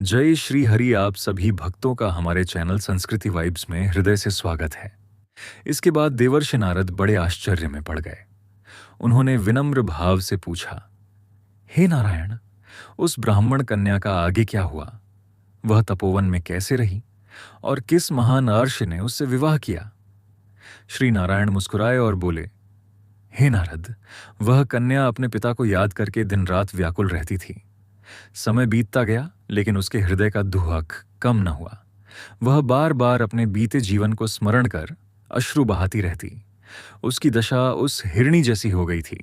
जय श्री हरि। आप सभी भक्तों का हमारे चैनल संस्कृति वाइब्स में हृदय से स्वागत है। इसके बाद देवर्षि नारद बड़े आश्चर्य में पड़ गए। उन्होंने विनम्र भाव से पूछा, हे नारायण, उस ब्राह्मण कन्या का आगे क्या हुआ? वह तपोवन में कैसे रही और किस महान अर्षि ने उससे विवाह किया? श्री नारायण मुस्कुराए और बोले, हे नारद, वह कन्या अपने पिता को याद करके दिन रात व्याकुल रहती थी। समय बीतता गया, लेकिन उसके हृदय का दुहक कम न हुआ। वह बार बार अपने बीते जीवन को स्मरण कर अश्रु बहाती रहती। उसकी दशा उस हिरणी जैसी हो गई थी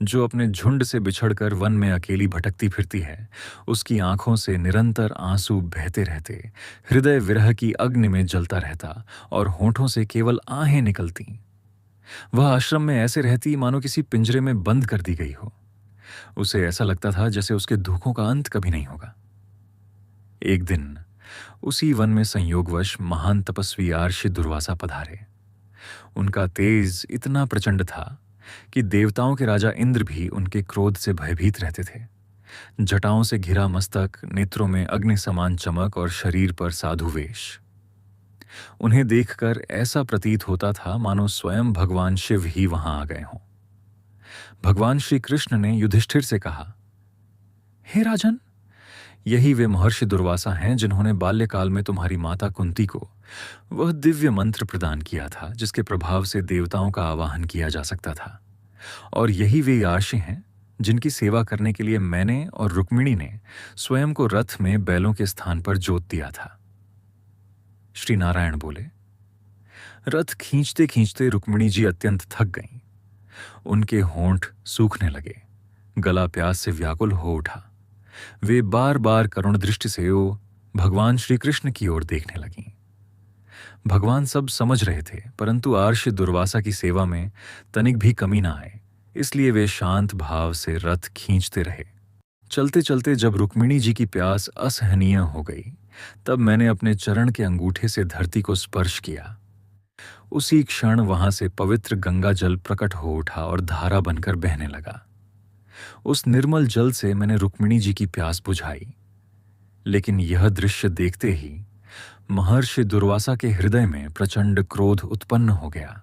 जो अपने झुंड से बिछड़कर वन में अकेली भटकती फिरती है। उसकी आंखों से निरंतर आंसू बहते रहते, हृदय विरह की अग्नि में जलता रहता और होठों से केवल आहें निकलती। वह आश्रम में ऐसे रहती मानो किसी पिंजरे में बंद कर दी गई हो। उसे ऐसा लगता था जैसे उसके दुखों का अंत कभी नहीं होगा। एक दिन उसी वन में संयोगवश महान तपस्वी आर्षि दुर्वासा पधारे। उनका तेज इतना प्रचंड था कि देवताओं के राजा इंद्र भी उनके क्रोध से भयभीत रहते थे। जटाओं से घिरा मस्तक, नेत्रों में अग्नि समान चमक और शरीर पर साधु वेश। उन्हें देखकर ऐसा प्रतीत होता था मानो स्वयं भगवान शिव ही वहां आ गए हों। भगवान श्री कृष्ण ने युधिष्ठिर से कहा, हे राजन, यही वे महर्षि दुर्वासा हैं जिन्होंने बाल्यकाल में तुम्हारी माता कुंती को वह दिव्य मंत्र प्रदान किया था जिसके प्रभाव से देवताओं का आवाहन किया जा सकता था। और यही वे आर्षि हैं जिनकी सेवा करने के लिए मैंने और रुक्मिणी ने स्वयं को रथ में बैलों के स्थान पर जोत दिया था। श्री नारायण बोले, रथ खींचते खींचते रुक्मिणी जी अत्यंत थक गईं। उनके होंठ सूखने लगे, गला प्यास से व्याकुल हो उठा। वे बार बार करुण दृष्टि से भगवान श्री कृष्ण की ओर देखने लगीं। भगवान सब समझ रहे थे, परंतु आर्षि दुर्वासा की सेवा में तनिक भी कमी ना आए, इसलिए वे शांत भाव से रथ खींचते रहे। चलते चलते जब रुक्मिणी जी की प्यास असहनीय हो गई, तब मैंने अपने चरण के अंगूठे से धरती को स्पर्श किया। उसी क्षण वहां से पवित्र गंगा जल प्रकट हो उठा और धारा बनकर बहने लगा। उस निर्मल जल से मैंने रुक्मिणी जी की प्यास बुझाई। लेकिन यह दृश्य देखते ही महर्षि दुर्वासा के हृदय में प्रचंड क्रोध उत्पन्न हो गया।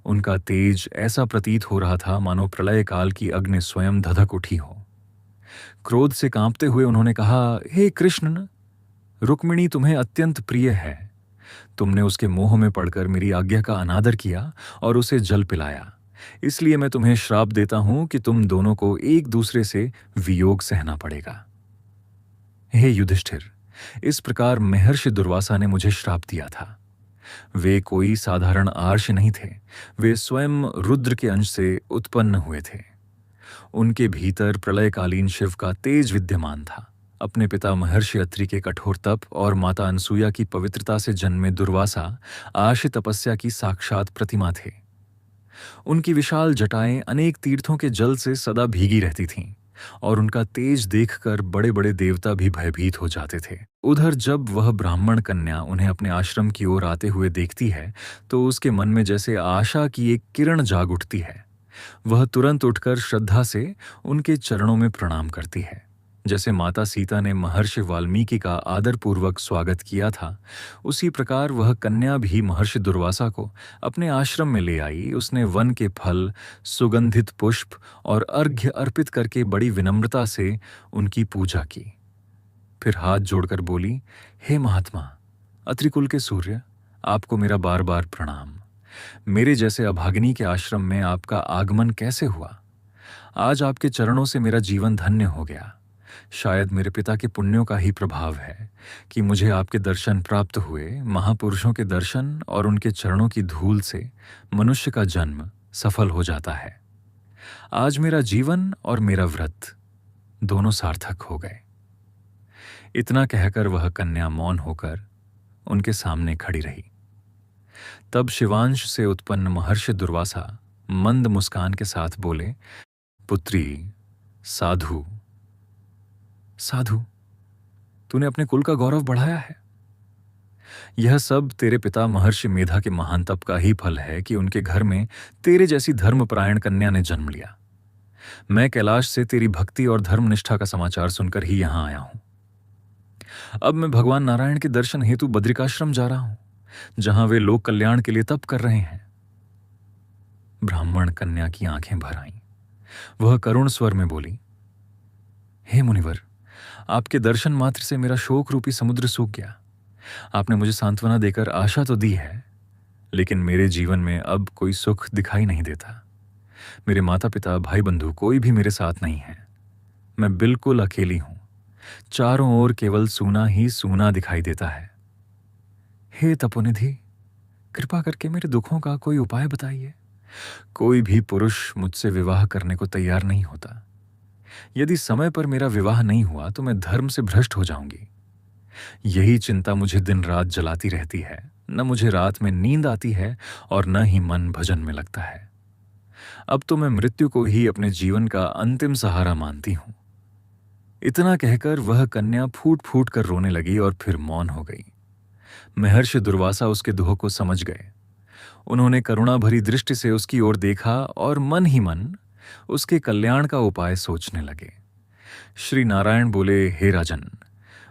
उनका तेज ऐसा प्रतीत हो रहा था मानो प्रलय काल की अग्नि स्वयं धधक उठी हो। क्रोध से कांपते हुए उन्होंने कहा, हे कृष्ण, रुक्मिणी तुम्हें अत्यंत प्रिय है। तुमने उसके मोह में पड़कर मेरी आज्ञा का अनादर किया और उसे जल पिलाया। इसलिए मैं तुम्हें श्राप देता हूं कि तुम दोनों को एक दूसरे से वियोग सहना पड़ेगा। हे युधिष्ठिर, इस प्रकार महर्षि दुर्वासा ने मुझे श्राप दिया था। वे कोई साधारण आर्षि नहीं थे, वे स्वयं रुद्र के अंश से उत्पन्न हुए थे। उनके भीतर प्रलयकालीन शिव का तेज विद्यमान था। अपने पिता महर्षि अत्रि के कठोर तप और माता अनसुया की पवित्रता से जन्मे दुर्वासा आर्षि तपस्या की साक्षात प्रतिमा थे। उनकी विशाल जटाएं अनेक तीर्थों के जल से सदा भीगी रहती थीं और उनका तेज देखकर बड़े बड़े देवता भी भयभीत हो जाते थे। उधर जब वह ब्राह्मण कन्या उन्हें अपने आश्रम की ओर आते हुए देखती है तो उसके मन में जैसे आशा की एक किरण जाग उठती है। वह तुरंत उठकर श्रद्धा से उनके चरणों में प्रणाम करती है। जैसे माता सीता ने महर्षि वाल्मीकि का आदरपूर्वक स्वागत किया था, उसी प्रकार वह कन्या भी महर्षि दुर्वासा को अपने आश्रम में ले आई। उसने वन के फल, सुगंधित पुष्प और अर्घ्य अर्पित करके बड़ी विनम्रता से उनकी पूजा की। फिर हाथ जोड़कर बोली, हे महात्मा, अत्रिकुल के सूर्य, आपको मेरा बार बार प्रणाम। मेरे जैसे अभागिनी के आश्रम में आपका आगमन कैसे हुआ? आज आपके चरणों से मेरा जीवन धन्य हो गया। शायद मेरे पिता के पुण्यों का ही प्रभाव है कि मुझे आपके दर्शन प्राप्त हुए। महापुरुषों के दर्शन और उनके चरणों की धूल से मनुष्य का जन्म सफल हो जाता है। आज मेरा जीवन और मेरा व्रत दोनों सार्थक हो गए। इतना कहकर वह कन्या मौन होकर उनके सामने खड़ी रही। तब शिवांश से उत्पन्न महर्षि दुर्वासा मंद मुस्कान के साथ बोले, पुत्री, साधु साधु, तूने अपने कुल का गौरव बढ़ाया है। यह सब तेरे पिता महर्षि मेधा के महान तप का ही फल है कि उनके घर में तेरे जैसी धर्मपरायण कन्या ने जन्म लिया। मैं कैलाश से तेरी भक्ति और धर्मनिष्ठा का समाचार सुनकर ही यहां आया हूं। अब मैं भगवान नारायण के दर्शन हेतु बद्रिकाश्रम जा रहा हूं, जहां वे लोक कल्याण के लिए तप कर रहे हैं। ब्राह्मण कन्या की आंखें भर आईं। वह करुण स्वर में बोली, हे मुनिवर, आपके दर्शन मात्र से मेरा शोक रूपी समुद्र सूख गया। आपने मुझे सांत्वना देकर आशा तो दी है, लेकिन मेरे जीवन में अब कोई सुख दिखाई नहीं देता। मेरे माता पिता, भाई बंधु कोई भी मेरे साथ नहीं है। मैं बिल्कुल अकेली हूं। चारों ओर केवल सूना ही सूना दिखाई देता है। हे तपोनिधि, कृपा करके मेरे दुखों का कोई उपाय बताइए। कोई भी पुरुष मुझसे विवाह करने को तैयार नहीं होता। यदि समय पर मेरा विवाह नहीं हुआ तो मैं धर्म से भ्रष्ट हो जाऊंगी। यही चिंता मुझे दिन रात जलाती रहती है। न मुझे रात में नींद आती है और न ही मन भजन में लगता है। अब तो मैं मृत्यु को ही अपने जीवन का अंतिम सहारा मानती हूं। इतना कहकर वह कन्या फूट फूट कर रोने लगी और फिर मौन हो गई। महर्षि दुर्वासा उसके दुख को समझ गए। उन्होंने करुणा भरी दृष्टि से उसकी ओर देखा और मन ही मन उसके कल्याण का उपाय सोचने लगे। श्री नारायण बोले, हे राजन,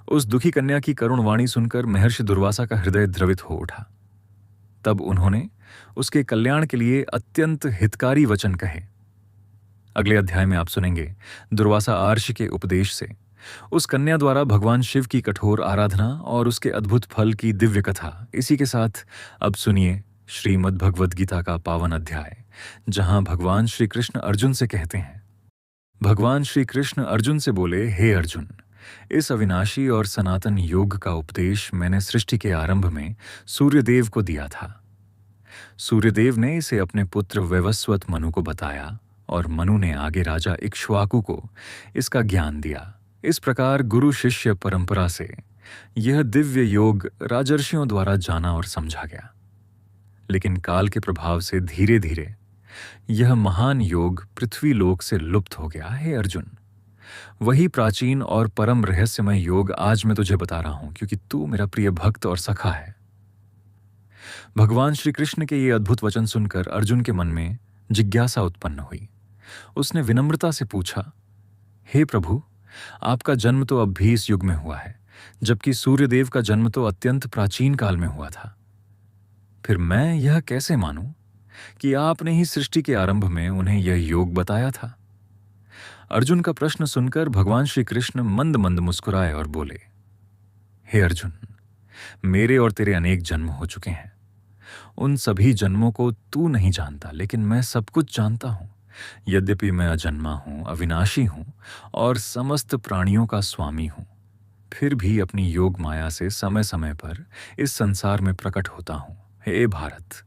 उस दुखी कन्या की करुण वाणी सुनकर महर्षि दुर्वासा का हृदय द्रवित हो उठा। तब उन्होंने उसके कल्याण के लिए अत्यंत हितकारी वचन कहे। अगले अध्याय में आप सुनेंगे दुर्वासा आर्षि के उपदेश से उस कन्या द्वारा भगवान शिव की कठोर आराधना और उसके अद्भुत फल की दिव्य कथा। इसी के साथ अब सुनिए श्रीमद् भगवद गीता का पावन अध्याय, जहां भगवान श्री कृष्ण अर्जुन से कहते हैं। भगवान श्री कृष्ण अर्जुन से बोले, हे अर्जुन, इस अविनाशी और सनातन योग का उपदेश मैंने सृष्टि के आरंभ में सूर्यदेव को दिया था। सूर्यदेव ने इसे अपने पुत्र वैवस्वत मनु को बताया और मनु ने आगे राजा इक्ष्वाकु को इसका ज्ञान दिया। इस प्रकार गुरु शिष्य परंपरा से यह दिव्य योग राजर्षियों द्वारा जाना और समझा गया। लेकिन काल के प्रभाव से धीरे धीरे यह महान योग पृथ्वी लोक से लुप्त हो गया। हे अर्जुन, वही प्राचीन और परम रहस्यमय योग आज मैं तुझे बता रहा हूं, क्योंकि तू मेरा प्रिय भक्त और सखा है। भगवान श्री कृष्ण के ये अद्भुत वचन सुनकर अर्जुन के मन में जिज्ञासा उत्पन्न हुई। उसने विनम्रता से पूछा, हे प्रभु, आपका जन्म तो अब भी इस युग में हुआ है, जबकि सूर्यदेव का जन्म तो अत्यंत प्राचीन काल में हुआ था। फिर मैं यह कैसे मानूं कि आपने ही सृष्टि के आरंभ में उन्हें यह योग बताया था? अर्जुन का प्रश्न सुनकर भगवान श्री कृष्ण मंद मंद मुस्कुराए और बोले, हे अर्जुन, मेरे और तेरे अनेक जन्म हो चुके हैं। उन सभी जन्मों को तू नहीं जानता, लेकिन मैं सब कुछ जानता हूं। यद्यपि मैं अजन्मा हूं, अविनाशी हूं और समस्त प्राणियों का स्वामी हूं, फिर भी अपनी योग माया से समय समय पर इस संसार में प्रकट होता हूं। हे भारत,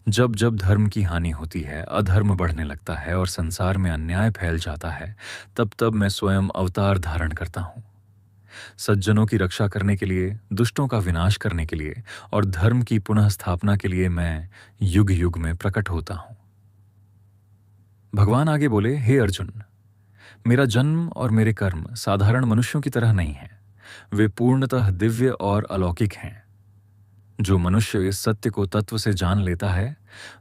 जब जब धर्म की हानि होती है, अधर्म बढ़ने लगता है और संसार में अन्याय फैल जाता है, तब तब मैं स्वयं अवतार धारण करता हूं। सज्जनों की रक्षा करने के लिए, दुष्टों का विनाश करने के लिए और धर्म की पुनः स्थापना के लिए मैं युग युग में प्रकट होता हूं। भगवान आगे बोले, हे अर्जुन, मेरा जन्म और मेरे कर्म साधारण मनुष्यों की तरह नहीं है। वे पूर्णतः दिव्य और अलौकिक हैं। जो मनुष्य इस सत्य को तत्व से जान लेता है,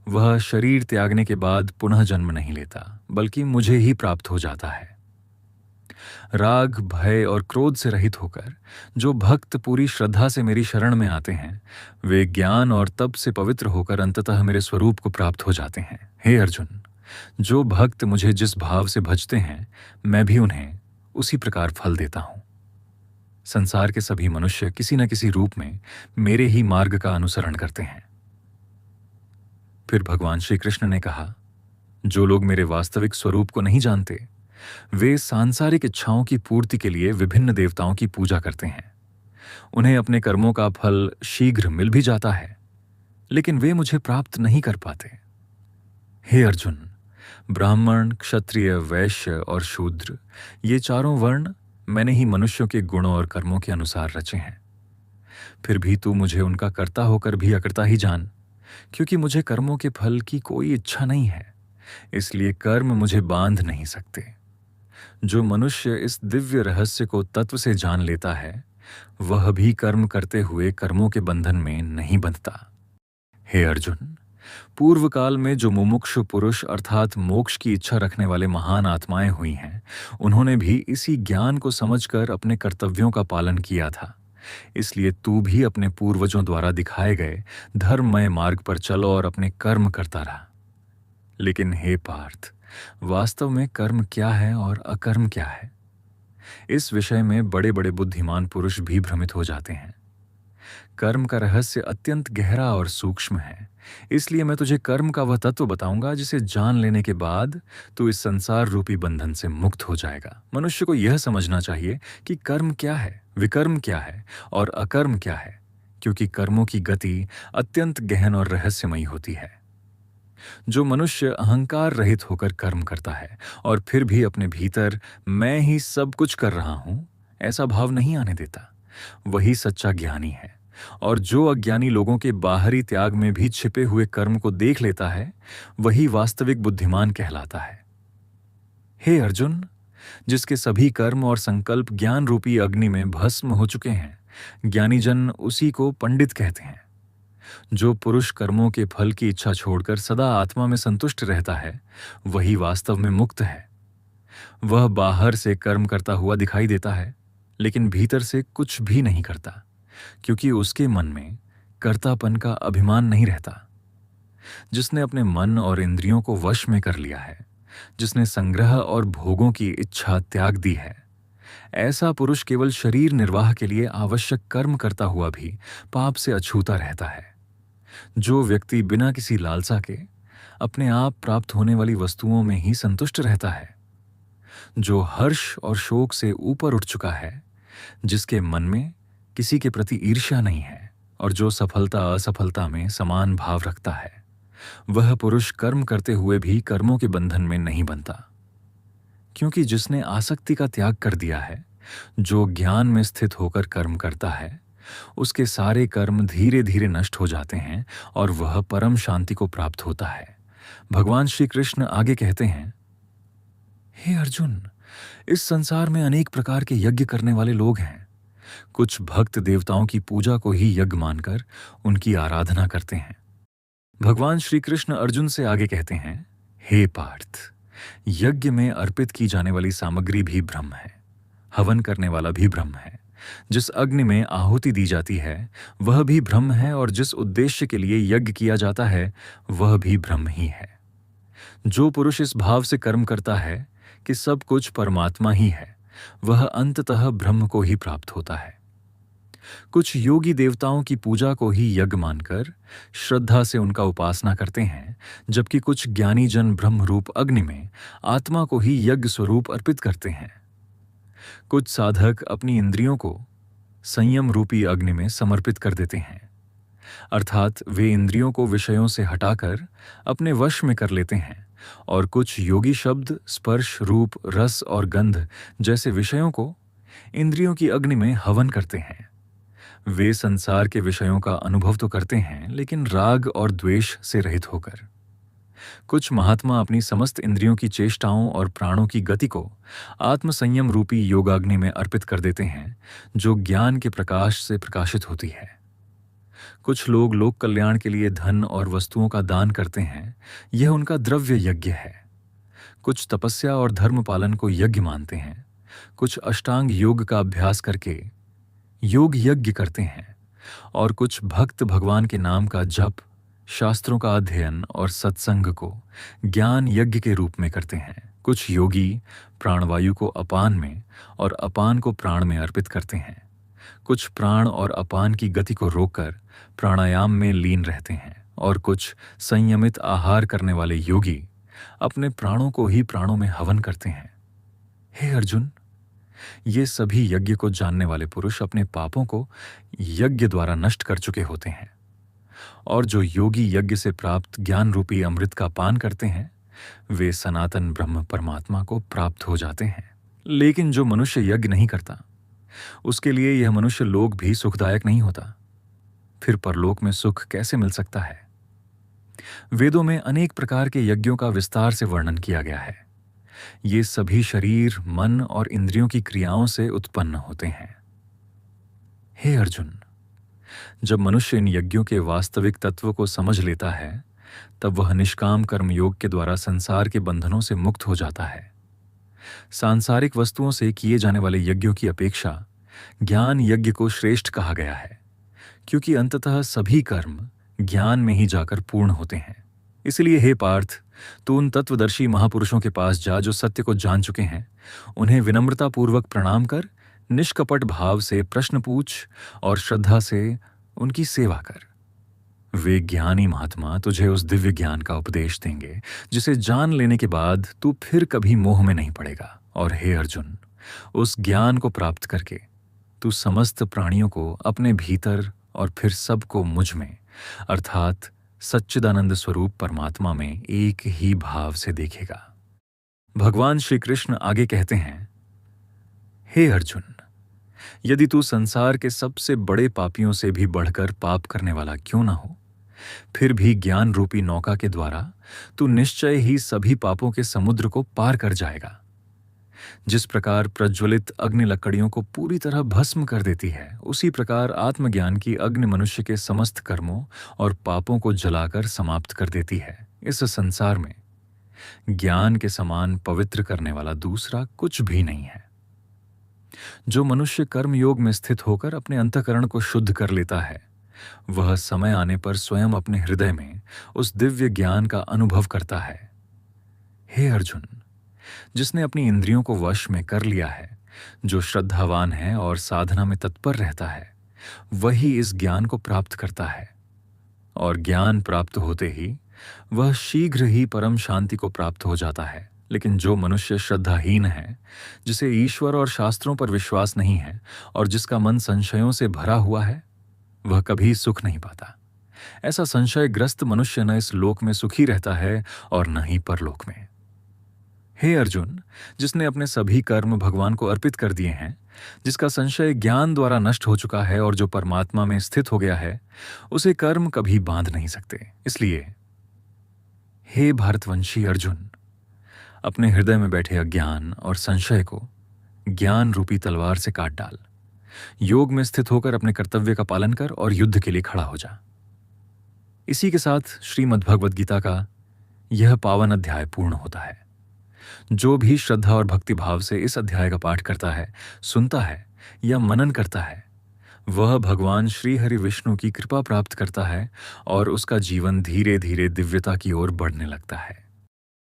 वह शरीर त्यागने के बाद पुनः जन्म नहीं लेता, बल्कि मुझे ही प्राप्त हो जाता है। राग, भय और क्रोध से रहित होकर जो भक्त पूरी श्रद्धा से मेरी शरण में आते हैं, वे ज्ञान और तप से पवित्र होकर अंततः मेरे स्वरूप को प्राप्त हो जाते हैं। हे अर्जुन, जो भक्त मुझे जिस भाव से भजते हैं, मैं भी उन्हें उसी प्रकार फल देता हूं। संसार के सभी मनुष्य किसी न किसी रूप में मेरे ही मार्ग का अनुसरण करते हैं। फिर भगवान श्री कृष्ण ने कहा, जो लोग मेरे वास्तविक स्वरूप को नहीं जानते, वे सांसारिक इच्छाओं की पूर्ति के लिए विभिन्न देवताओं की पूजा करते हैं। उन्हें अपने कर्मों का फल शीघ्र मिल भी जाता है, लेकिन वे मुझे प्राप्त नहीं कर पाते। हे अर्जुन, ब्राह्मण, क्षत्रिय, वैश्य और शूद्र, ये चारों वर्ण मैंने ही मनुष्यों के गुणों और कर्मों के अनुसार रचे हैं। फिर भी तू मुझे उनका कर्ता होकर भी अकर्ता ही जान, क्योंकि मुझे कर्मों के फल की कोई इच्छा नहीं है, इसलिए कर्म मुझे बांध नहीं सकते। जो मनुष्य इस दिव्य रहस्य को तत्व से जान लेता है, वह भी कर्म करते हुए कर्मों के बंधन में नहीं बंधता। हे अर्जुन, पूर्व काल में जो मुमुक्षु पुरुष अर्थात मोक्ष की इच्छा रखने वाले महान आत्माएं हुई हैं, उन्होंने भी इसी ज्ञान को समझकर अपने कर्तव्यों का पालन किया था। इसलिए तू भी अपने पूर्वजों द्वारा दिखाए गए धर्ममय मार्ग पर चल और अपने कर्म करता रहा। लेकिन हे पार्थ, वास्तव में कर्म क्या है और अकर्म क्या है, इस विषय में बड़े बड़े बुद्धिमान पुरुष भी भ्रमित हो जाते हैं। कर्म का रहस्य अत्यंत गहरा और सूक्ष्म है, इसलिए मैं तुझे कर्म का वह तत्व बताऊंगा जिसे जान लेने के बाद तू इस संसार रूपी बंधन से मुक्त हो जाएगा। मनुष्य को यह समझना चाहिए कि कर्म क्या है, विकर्म क्या है और अकर्म क्या है, क्योंकि कर्मों की गति अत्यंत गहन और रहस्यमयी होती है। जो मनुष्य अहंकार रहित होकर कर्म करता है और फिर भी अपने भीतर मैं ही सब कुछ कर रहा हूं ऐसा भाव नहीं आने देता, वही सच्चा ज्ञानी है। और जो अज्ञानी लोगों के बाहरी त्याग में भी छिपे हुए कर्म को देख लेता है, वही वास्तविक बुद्धिमान कहलाता है। हे अर्जुन, जिसके सभी कर्म और संकल्प ज्ञान रूपी अग्नि में भस्म हो चुके हैं, ज्ञानी जन उसी को पंडित कहते हैं। जो पुरुष कर्मों के फल की इच्छा छोड़कर सदा आत्मा में संतुष्ट रहता है, वही वास्तव में मुक्त है। वह बाहर से कर्म करता हुआ दिखाई देता है, लेकिन भीतर से कुछ भी नहीं करता, क्योंकि उसके मन में कर्तापन का अभिमान नहीं रहता। जिसने अपने मन और इंद्रियों को वश में कर लिया है, जिसने संग्रह और भोगों की इच्छा त्याग दी है, ऐसा पुरुष केवल शरीर निर्वाह के लिए आवश्यक कर्म करता हुआ भी पाप से अछूता रहता है। जो व्यक्ति बिना किसी लालसा के अपने आप प्राप्त होने वाली वस्तुओं में ही संतुष्ट रहता है, जो हर्ष और शोक से ऊपर उठ चुका है, जिसके मन में किसी के प्रति ईर्ष्या नहीं है और जो सफलता असफलता में समान भाव रखता है, वह पुरुष कर्म करते हुए भी कर्मों के बंधन में नहीं बनता। क्योंकि जिसने आसक्ति का त्याग कर दिया है, जो ज्ञान में स्थित होकर कर्म करता है, उसके सारे कर्म धीरे धीरे नष्ट हो जाते हैं और वह परम शांति को प्राप्त होता है। भगवान श्री कृष्ण आगे कहते हैं, हे अर्जुन, इस संसार में अनेक प्रकार के यज्ञ करने वाले लोग हैं। कुछ भक्त देवताओं की पूजा को ही यज्ञ मानकर उनकी आराधना करते हैं। भगवान श्री कृष्ण अर्जुन से आगे कहते हैं, हे पार्थ, यज्ञ में अर्पित की जाने वाली सामग्री भी ब्रह्म है, हवन करने वाला भी ब्रह्म है, जिस अग्नि में आहुति दी जाती है वह भी ब्रह्म है, और जिस उद्देश्य के लिए यज्ञ किया जाता है वह भी ब्रह्म ही है। जो पुरुष इस भाव से कर्म करता है कि सब कुछ परमात्मा ही है, वह अंततः ब्रह्म को ही प्राप्त होता है। कुछ योगी देवताओं की पूजा को ही यज्ञ मानकर श्रद्धा से उनका उपासना करते हैं, जबकि कुछ ज्ञानी जन ब्रह्म रूप अग्नि में आत्मा को ही यज्ञ स्वरूप अर्पित करते हैं। कुछ साधक अपनी इंद्रियों को संयम रूपी अग्नि में समर्पित कर देते हैं, अर्थात वे इंद्रियों को विषयों से हटाकर अपने वश में कर लेते हैं। और कुछ योगी शब्द, स्पर्श, रूप, रस और गंध जैसे विषयों को इंद्रियों की अग्नि में हवन करते हैं। वे संसार के विषयों का अनुभव तो करते हैं, लेकिन राग और द्वेष से रहित होकर। कुछ महात्मा अपनी समस्त इंद्रियों की चेष्टाओं और प्राणों की गति को आत्म संयम रूपी योगाग्नि में अर्पित कर देते हैं, जो ज्ञान के प्रकाश से प्रकाशित होती है। कुछ लोग लोक कल्याण के लिए धन और वस्तुओं का दान करते हैं, यह उनका द्रव्य यज्ञ है। कुछ तपस्या और धर्म पालन को यज्ञ मानते हैं। कुछ अष्टांग योग का अभ्यास करके योग यज्ञ करते हैं, और कुछ भक्त भगवान के नाम का जप, शास्त्रों का अध्ययन और सत्संग को ज्ञान यज्ञ के रूप में करते हैं। कुछ योगी प्राणवायु को अपान में और अपान को प्राण में अर्पित करते हैं। कुछ प्राण और अपान की गति को रोककर प्राणायाम में लीन रहते हैं, और कुछ संयमित आहार करने वाले योगी अपने प्राणों को ही प्राणों में हवन करते हैं। हे अर्जुन, ये सभी यज्ञ को जानने वाले पुरुष अपने पापों को यज्ञ द्वारा नष्ट कर चुके होते हैं, और जो योगी यज्ञ से प्राप्त ज्ञान रूपी अमृत का पान करते हैं, वे सनातन ब्रह्म परमात्मा को प्राप्त हो जाते हैं। लेकिन जो मनुष्य यज्ञ नहीं करता, उसके लिए यह मनुष्य लोक भी सुखदायक नहीं होता। फिर परलोक में सुख कैसे मिल सकता है? वेदों में अनेक प्रकार के यज्ञों का विस्तार से वर्णन किया गया है। ये सभी शरीर, मन और इंद्रियों की क्रियाओं से उत्पन्न होते हैं। हे अर्जुन, जब मनुष्य इन यज्ञों के वास्तविक तत्व को समझ लेता है, तब वह निष्काम कर्म योग के द्वारा संसार के बंधनों से मुक्त हो जाता है। सांसारिक वस्तुओं से किए जाने वाले यज्ञों की अपेक्षा ज्ञान यज्ञ को श्रेष्ठ कहा गया है, क्योंकि अंततः सभी कर्म ज्ञान में ही जाकर पूर्ण होते हैं। इसलिए हे पार्थ, तू उन तत्वदर्शी महापुरुषों के पास जा जो सत्य को जान चुके हैं। उन्हें विनम्रतापूर्वक प्रणाम कर, निष्कपट भाव से प्रश्न पूछ और श्रद्धा से उनकी सेवा कर। वे ज्ञानी महात्मा तुझे उस दिव्य ज्ञान का उपदेश देंगे जिसे जान लेने के बाद तू फिर कभी मोह में नहीं पड़ेगा। और हे अर्जुन, उस ज्ञान को प्राप्त करके तू समस्त प्राणियों को अपने भीतर और फिर सबको मुझ में अर्थात सच्चिदानंद स्वरूप परमात्मा में एक ही भाव से देखेगा। भगवान श्री कृष्ण आगे कहते हैं, हे अर्जुन, यदि तू संसार के सबसे बड़े पापियों से भी बढ़कर पाप करने वाला क्यों ना हो, फिर भी ज्ञान रूपी नौका के द्वारा तू निश्चय ही सभी पापों के समुद्र को पार कर जाएगा। जिस प्रकार प्रज्वलित अग्नि लकड़ियों को पूरी तरह भस्म कर देती है, उसी प्रकार आत्मज्ञान की अग्नि मनुष्य के समस्त कर्मों और पापों को जलाकर समाप्त कर देती है। इस संसार में ज्ञान के समान पवित्र करने वाला दूसरा कुछ भी नहीं है। जो मनुष्य कर्म योग में स्थित होकर अपने अंतःकरण को शुद्ध कर लेता है, वह समय आने पर स्वयं अपने हृदय में उस दिव्य ज्ञान का अनुभव करता है। हे अर्जुन, जिसने अपनी इंद्रियों को वश में कर लिया है, जो श्रद्धावान है और साधना में तत्पर रहता है, वही इस ज्ञान को प्राप्त करता है। और ज्ञान प्राप्त होते ही वह शीघ्र ही परम शांति को प्राप्त हो जाता है। लेकिन जो मनुष्य श्रद्धाहीन है, जिसे ईश्वर और शास्त्रों पर विश्वास नहीं है और जिसका मन संशयों से भरा हुआ है, वह कभी सुख नहीं पाता। ऐसा संशयग्रस्त मनुष्य न इस लोक में सुखी रहता है और न ही परलोक में। हे अर्जुन, जिसने अपने सभी कर्म भगवान को अर्पित कर दिए हैं, जिसका संशय ज्ञान द्वारा नष्ट हो चुका है और जो परमात्मा में स्थित हो गया है, उसे कर्म कभी बांध नहीं सकते। इसलिए हे भारतवंशी अर्जुन, अपने हृदय में बैठे अज्ञान और संशय को ज्ञान रूपी तलवार से काट डाल। योग में स्थित होकर अपने कर्तव्य का पालन कर और युद्ध के लिए खड़ा हो जा। इसी के साथ श्रीमद् भगवद गीता का यह पावन अध्याय पूर्ण होता है। जो भी श्रद्धा और भक्ति भाव से इस अध्याय का पाठ करता है, सुनता है या मनन करता है, वह भगवान श्री हरि विष्णु की कृपा प्राप्त करता है और उसका जीवन धीरे धीरे दिव्यता की ओर बढ़ने लगता है।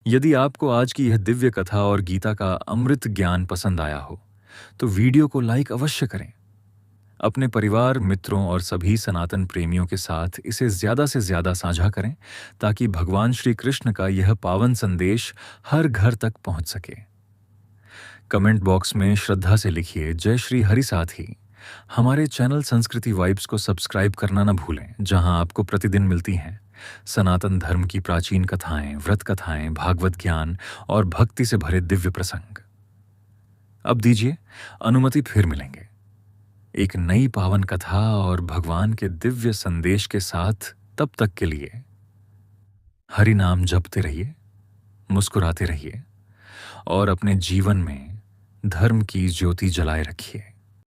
यदि आपको आज की यह दिव्य कथा और गीता का अमृत ज्ञान पसंद आया हो, तो वीडियो को लाइक अवश्य करें। अपने परिवार, मित्रों और सभी सनातन प्रेमियों के साथ इसे ज़्यादा से ज़्यादा साझा करें, ताकि भगवान श्री कृष्ण का यह पावन संदेश हर घर तक पहुंच सके। कमेंट बॉक्स में श्रद्धा से लिखिए जय श्री हरि। साथ ही हमारे चैनल संस्कृति वाइब्स को सब्सक्राइब करना न भूलें, जहां आपको प्रतिदिन मिलती हैं सनातन धर्म की प्राचीन कथाएं, व्रत कथाएं, भागवत ज्ञान और भक्ति से भरे दिव्य प्रसंग। अब दीजिए अनुमति, फिर मिलेंगे एक नई पावन कथा और भगवान के दिव्य संदेश के साथ। तब तक के लिए हरि नाम जपते रहिए, मुस्कुराते रहिए और अपने जीवन में धर्म की ज्योति जलाए रखिए।